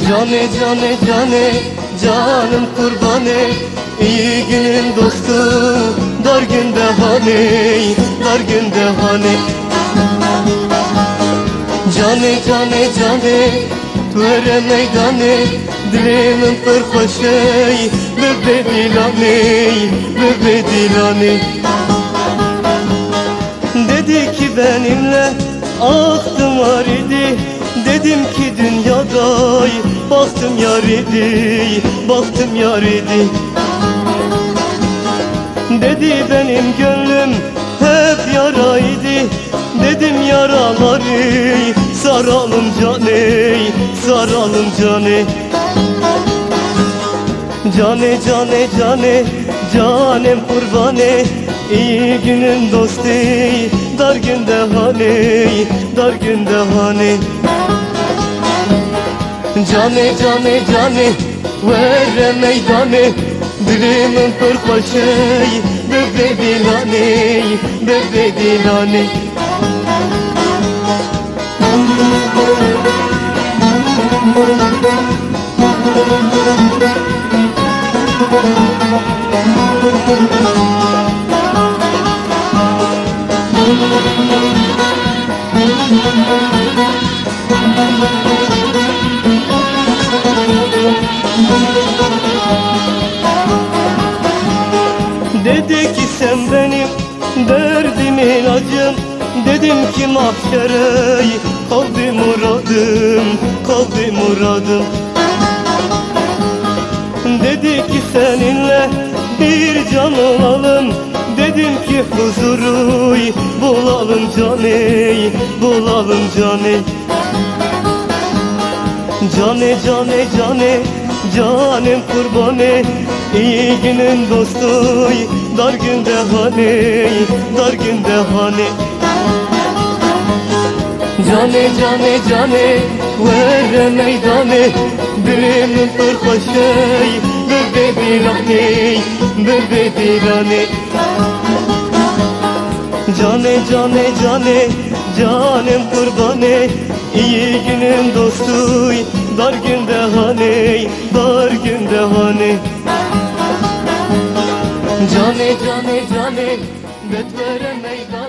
Cane cane cane, canım kurbanı, iyi günün dostu, dar günde hani, dar günde hani. Cane cane cane, tvere meydanı, dilimin pırpaşey, bebe dilani, bebe dilani. Dedi ki benimle aklım var idi, dedim ki dünyada baktım yar idi, baktım yar idi. Dedi benim gönlüm hep yaraydı, dedim yaraları saralım cane, saralım cane. Cane cane cane, canem kurbanı, iyi günün dostu, dar günde hani, dar günde hani. Cane cane cane, vere meydanı, dilimin pırpaşey, bebe dilani, bebe dilani. Dedi ki sen benim derdimin acım, dedim ki mahşere kaldı muradım, kaldı muradım. Dedi ki seninle bir can olalım, dedim ki huzuru bulalım cane, bulalım cane. Cane cane cane, canem kurbanı, iyi günün dostu, dar günde hani, dar günde hani. Cane cane cane, vere meydanı, dilimin pırpaşey, bebe dilani, bebe dilani. Cane cane cane, canem kurbanı, iyi günün dostu, dar günde hani, dar günde hani. Cane cane cane, bet vere meydan.